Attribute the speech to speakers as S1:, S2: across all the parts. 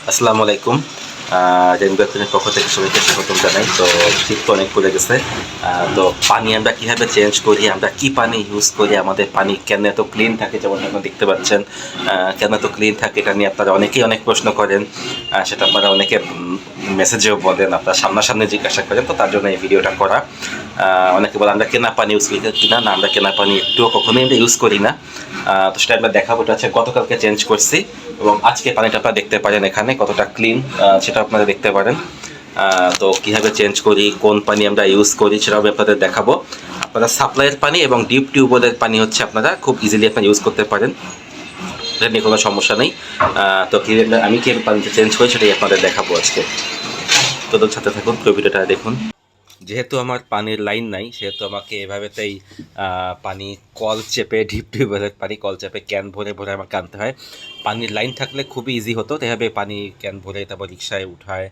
S1: আসসালামু আলাইকুম। রেনবেলফিনের পক্ষ থেকে সবাইকে স্বাগতম জানাই। তো শীত তো অনেক পড়ে গেছে। তো পানি আমরা কীভাবে চেঞ্জ করি, আমরা কি পানি ইউজ করি, আমাদের পানি কেন এত ক্লিন থাকে, যেমন আপনারা দেখতে পাচ্ছেন কেন এত ক্লিন থাকে, এটা নিয়ে আপনারা অনেকেই অনেক প্রশ্ন করেন। সেটা আপনারা অনেকে মেসেজেও বলেন, আপনারা সামনাসামনি জিজ্ঞাসা করেন। তো তার জন্য এই ভিডিওটা করা। অনেকে বলে আমরা কেনা পানি ইউজ করি কিনা, না আমরা কেনা পানি একটুও কখনোই আমরা ইউজ করি না। তো সেটা আমরা দেখাবো। ওটা হচ্ছে গতকালকে চেঞ্জ করছি এবং আজকে পানিটা আপনারা দেখতে পারেন এখানে কতটা ক্লিন, সেটা আপনারা দেখতে পারেন। তো কীভাবে চেঞ্জ করি, কোন পানি আমরা ইউজ করি, সেটাও আমি আপনাদের দেখাবো। আপনারা সাপ্লাইয়ের পানি এবং ডিপ টিউবওয়েলের পানি হচ্ছে আপনারা খুব ইজিলি আপনারা ইউজ করতে পারেন, এটা নিয়ে কোনো সমস্যা নেই। তো কীভাবে আমি কীভাবে পানিটা চেঞ্জ করি সেটাই আপনাদের দেখাবো আজকে। তো সাথে থাকুন, ভিডিওটা দেখুন। যেহেতু আমার পানির লাইন নাই, সেহেতু আমাকে এভাবেতেই পানি কল চেপে, ডিপ টিউবওয়েলের পানি কল চেপে ক্যান ভরে ভরে আমাকে আনতে হয়। পানির লাইন থাকলে খুবই ইজি হতো, এভাবে পানি ক্যান ভরে তারপর রিক্সায় উঠায়,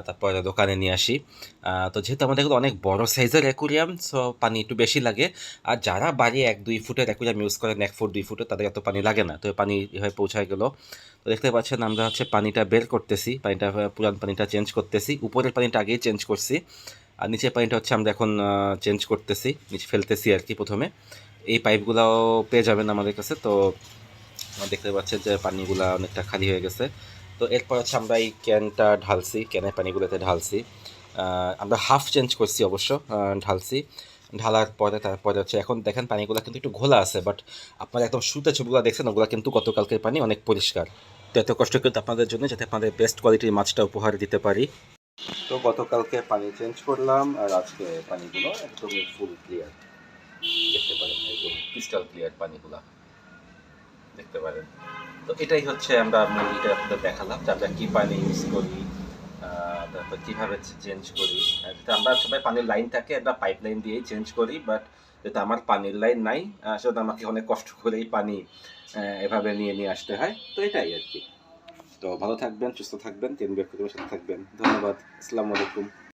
S1: তারপর দোকানে নিয়ে আসি। তো যেহেতু আমাদের অনেক বড় সাইজের অ্যাকুরিয়াম, সো পানি একটু বেশি লাগে। আর যারা বাড়ি 1-2 ফুটের অ্যাকুরিয়াম ইউজ করেন, 1 ফুট 2 ফুটের, তাদের এত পানি লাগে না। তো পানি এভাবে পৌঁছায় গেল। তো দেখতে পাচ্ছেন আমরা হচ্ছে পানিটা বের করতেছি, পানিটা পুরান পানিটা চেঞ্জ করতেছি। উপরের পানিটা আগেই চেঞ্জ করছি, আর নিচের পানিটা হচ্ছে আমরা এখন চেঞ্জ করতেছি, নিচে ফেলতেছি আর কি। প্রথমে এই পাইপগুলাও পেয়ে যাবেন আমাদের কাছে। তো দেখতে পাচ্ছেন যে পানিগুলা অনেকটা খালি হয়ে গেছে। তো এরপর হচ্ছে আমরা এই ক্যানটা ঢালছি, ক্যানের পানিগুলোতে ঢালছি। আমরা হাফ চেঞ্জ করছি অবশ্য, ঢালছি। ঢালার পরে তারপরে হচ্ছে এখন দেখেন পানিগুলো কিন্তু একটু ঘোলা আছে, বাট আপনারা একদম শুতে ছবিগুলো দেখছেন, ওগুলো কিন্তু গতকালকের পানি অনেক পরিষ্কার। তো এত কষ্ট কিন্তু আপনাদের জন্য, যাতে আপনাদের বেস্ট কোয়ালিটির মাছটা উপহার দিতে পারি। তো গতকালকে পানি চেঞ্জ করলাম, আর আজকে পানিগুলো একদমই ফুল ক্লিয়ার, দেখতে পারেন একদম ক্রিস্টাল ক্লিয়ার পানিগুলা দেখতে পারেন। তো এটাই হচ্ছে আমরা মুভিটা আপনাদের দেখালাম যে আমরা কী পানি ইউজ করি, তারপর কীভাবে চেঞ্জ করি। যেটা আমরা সবাই পানির লাইন থাকে, আমরা পাইপ লাইন দিয়েই চেঞ্জ করি, বাট যেটা আমার পানির লাইন নাই, সেটা আমাকে অনেক কষ্ট করেই পানি এভাবে নিয়ে নিয়ে আসতে হয়। তো এটাই আর কি। তো ভালো থাকবেন, সুস্থ থাকবেন, সাথে থাকবেন। ধন্যবাদ। আসসালামু আলাইকুম।